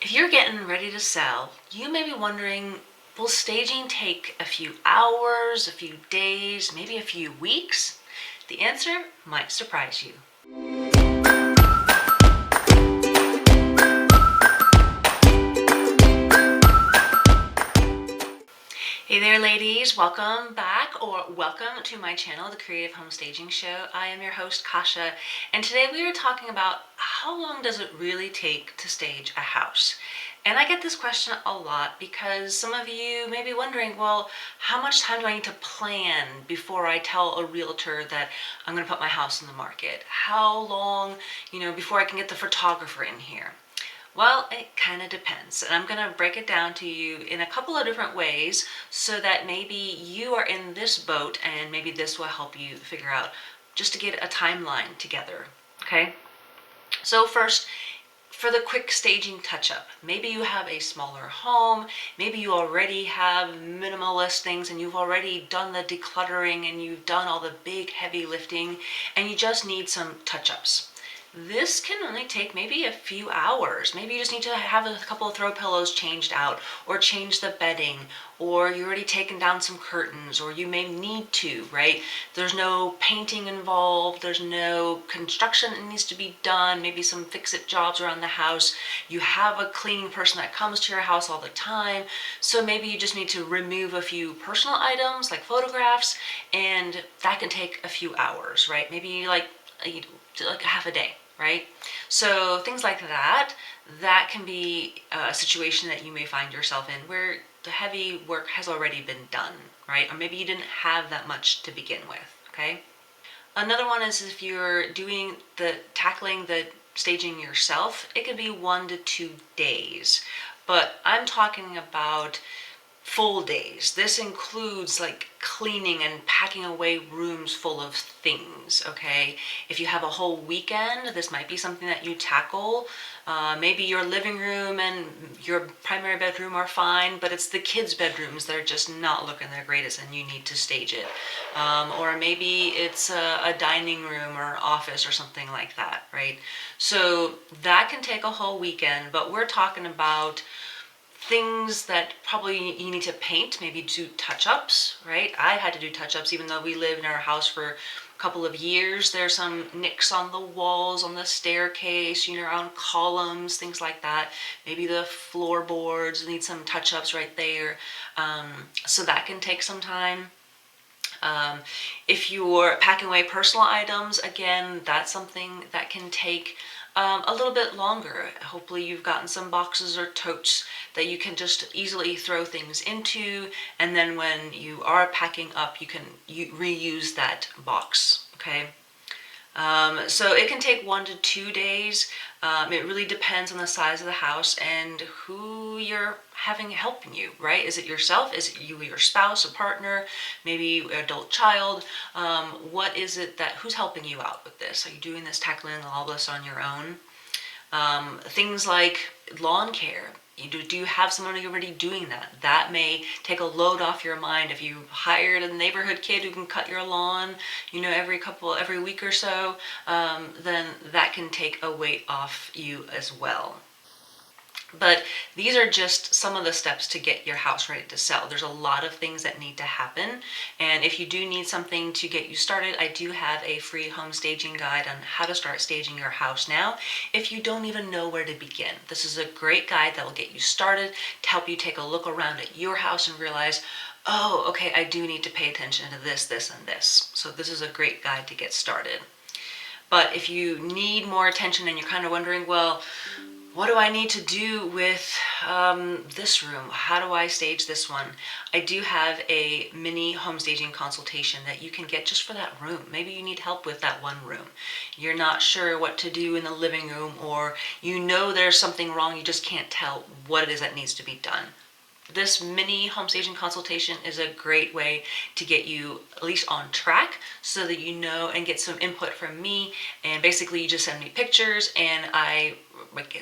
If you're getting ready to sell, you may be wondering, will staging take a few hours, a few days, maybe a few weeks? The answer might surprise you. Hey there ladies, welcome back or welcome to my channel, The Creative Home Staging Show. I am your host Kasha, and today we are talking about how long does it really take to stage a house? And I get this question a lot because some of you may be wondering, well, how much time do I need to plan before I tell a realtor that I'm going to put my house on the market? How long, before I can get the photographer in here? Well, it kind of depends, and I'm going to break it down to you in a couple of different ways so that maybe you are in this boat and maybe this will help you figure out just to get a timeline together, okay? So first, for the quick staging touch-up, maybe you have a smaller home, maybe you already have minimalist things and you've already done the decluttering and you've done all the big heavy lifting and you just need some touch-ups. This can only take maybe a few hours. Maybe you just need to have a couple of throw pillows changed out or change the bedding, or you already taken down some curtains, or you may need to, right? There's no painting involved. There's no construction that needs to be done. Maybe some fix-it jobs around the house. You have a cleaning person that comes to your house all the time. So maybe you just need to remove a few personal items like photographs, and that can take a few hours, right? Maybe like a half a day. Right? So things like that can be a situation that you may find yourself in where the heavy work has already been done, right? Or maybe you didn't have that much to begin with, okay? Another one is if you're tackling the staging yourself, it could be 1 to 2 days. But I'm talking about full days. This includes like cleaning and packing away rooms full of things, okay? If you have a whole weekend, this might be something that you tackle. Maybe your living room and your primary bedroom are fine, but it's the kids' bedrooms that are just not looking their greatest and you need to stage it. Or maybe it's a dining room or office or something like that, right? So that can take a whole weekend, but we're talking about things that probably you need to paint, maybe do touch-ups, right? I had to do touch-ups even though we lived in our house for a couple of years. There's some nicks on the walls, on the staircase, around columns, things like that. Maybe the floorboards need some touch-ups right there. So that can take some time. If you're packing away personal items, again, that's something that can take a little bit longer. Hopefully you've gotten some boxes or totes that you can just easily throw things into, and then when you are packing up, you can reuse that box, okay? So it can take 1 to 2 days. It really depends on the size of the house and who you're having helping you, right? Is it yourself? Is it you, your spouse, a partner, maybe an adult child? What is it who's helping you out with this? Are you doing this, tackling all this on your own? Things like lawn care. Do you have someone already doing that? That may take a load off your mind. If you hired a neighborhood kid who can cut your lawn, every week or so, then that can take a weight off you as well. But these are just some of the steps to get your house ready to sell. There's a lot of things that need to happen. And if you do need something to get you started, I do have a free home staging guide on how to start staging your house now if you don't even know where to begin. This is a great guide that will get you started to help you take a look around at your house and realize, oh, okay, I do need to pay attention to this, this, and this. So this is a great guide to get started. But if you need more attention and you're kind of wondering, well, what do I need to do with this room? How do I stage this one? I do have a mini home staging consultation that you can get just for that room. Maybe you need help with that one room. You're not sure what to do in the living room, or there's something wrong, you just can't tell what it is that needs to be done. This mini home staging consultation is a great way to get you at least on track so that you know and get some input from me. And basically you just send me pictures and I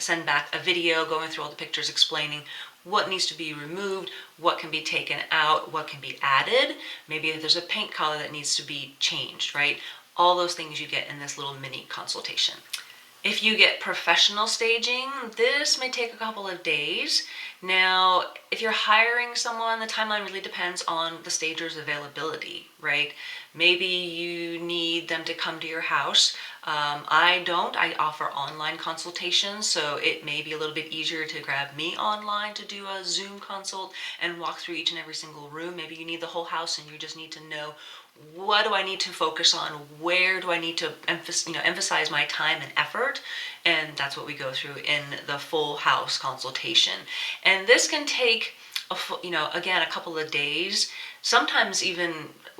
send back a video going through all the pictures explaining what needs to be removed, what can be taken out, what can be added. Maybe if there's a paint color that needs to be changed, right? All those things you get in this little mini consultation. If you get professional staging, this may take a couple of days. Now, if you're hiring someone, the timeline really depends on the stager's availability, right? Maybe you need them to come to your house. I don't. I offer online consultations, so it may be a little bit easier to grab me online to do a Zoom consult and walk through each and every single room. Maybe you need the whole house and you just need to know, what do I need to focus on? Where do I need to emphasize my time and effort? And that's what we go through in the full house consultation. And this can take again, a couple of days, sometimes even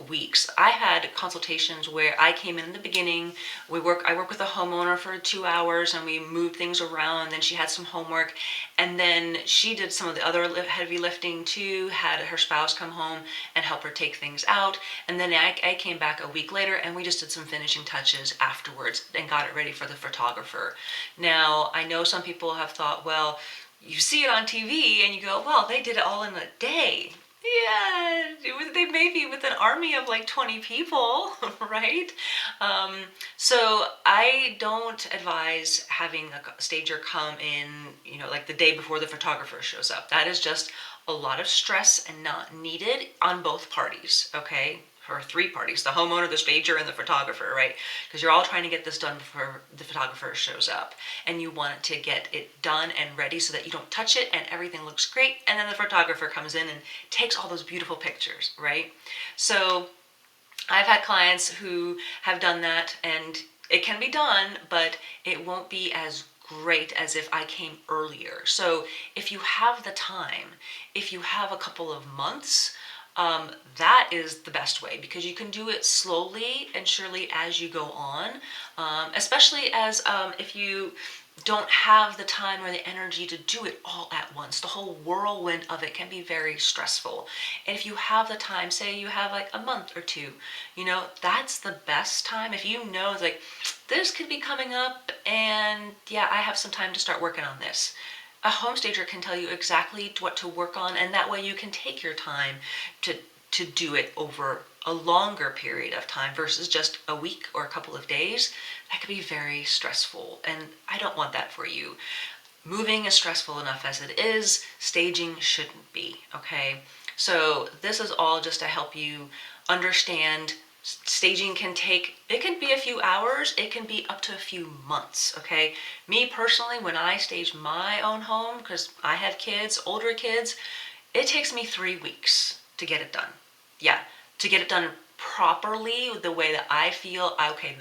weeks. I had consultations where I came in the beginning. I work with a homeowner for 2 hours and we moved things around. And then she had some homework, and then she did some of the other heavy lifting too, had her spouse come home and help her take things out. And then I came back a week later and we just did some finishing touches afterwards and got it ready for the photographer. Now, I know some people have thought, well, you see it on TV and you go, well, they did it all in a day. Yeah, they may be with an army of like 20 people, right? So I don't advise having a stager come in, like the day before the photographer shows up. That is just a lot of stress and not needed on both parties, okay? Or three parties, the homeowner, the stager, and the photographer, right? Because you're all trying to get this done before the photographer shows up. And you want to get it done and ready so that you don't touch it and everything looks great. And then the photographer comes in and takes all those beautiful pictures, right? So I've had clients who have done that, and it can be done, but it won't be as great as if I came earlier. So if you have the time, if you have a couple of months, that is the best way, because you can do it slowly and surely as you go on, especially as if you don't have the time or the energy to do it all at once. The whole whirlwind of it can be very stressful. And if you have the time, say you have like a month or two, that's the best time. If you know, like, this could be coming up and yeah, I have some time to start working on this. A home stager can tell you exactly what to work on, and that way you can take your time to do it over a longer period of time versus just a week or a couple of days. That could be very stressful, and I don't want that for you. Moving is stressful enough as it is. Staging shouldn't be, okay? So this is all just to help you understand staging can be a few hours, it can be up to a few months, okay? Me personally, when I stage my own home, because I have kids, older kids, it takes me 3 weeks to get it done. Yeah, to get it done properly, the way that I feel, okay,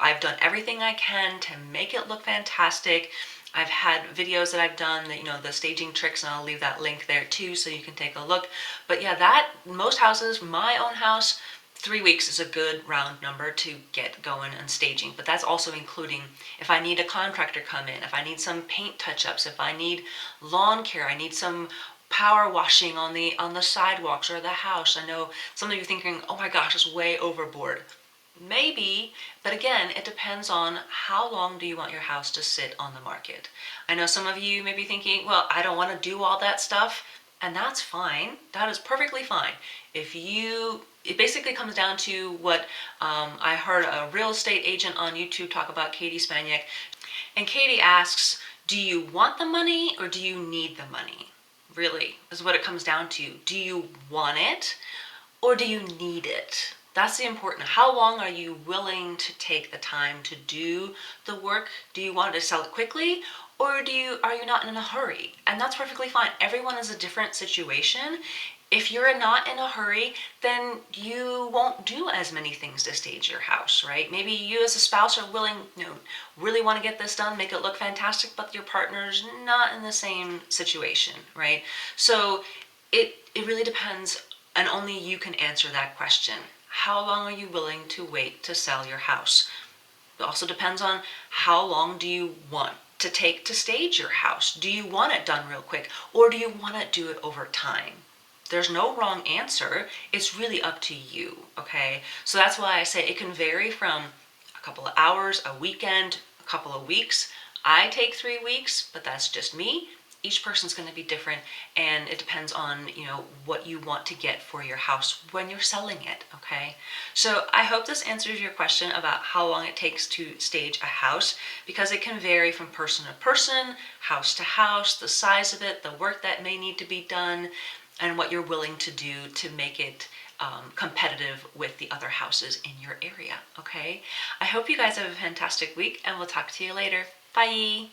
I've done everything I can to make it look fantastic. I've had videos that I've done that, the staging tricks, and I'll leave that link there too so you can take a look. But yeah, most houses, my own house, 3 weeks is a good round number to get going on staging. But that's also including if I need a contractor come in, if I need some paint touch-ups, if I need lawn care, I need some power washing on the sidewalks or the house. I know some of you are thinking, oh my gosh, it's way overboard. Maybe, but again, it depends on how long do you want your house to sit on the market. I know some of you may be thinking, well, I don't want to do all that stuff, and that's fine. That is perfectly fine. It basically comes down to what I heard a real estate agent on YouTube talk about, Katie Spaniak, and Katie asks, do you want the money or do you need the money? Really, is what it comes down to. Do you want it or do you need it? That's the important. How long are you willing to take the time to do the work? Do you want to sell it quickly, or are you not in a hurry? And that's perfectly fine. Everyone is a different situation. If you're not in a hurry, then you won't do as many things to stage your house, right? Maybe you as a spouse are willing, really want to get this done, make it look fantastic, but your partner's not in the same situation, right? So it really depends, and only you can answer that question. How long are you willing to wait to sell your house? It also depends on how long do you want to take to stage your house. Do you want it done real quick, or do you want to do it over time? There's no wrong answer. It's really up to you, okay? So that's why I say it can vary from a couple of hours, a weekend, a couple of weeks. I take 3 weeks, but that's just me. each person's going to be different, and it depends on, what you want to get for your house when you're selling it, okay? So I hope this answers your question about how long it takes to stage a house, because it can vary from person to person, house to house, the size of it, the work that may need to be done, and what you're willing to do to make it competitive with the other houses in your area, okay? I hope you guys have a fantastic week, and we'll talk to you later. Bye!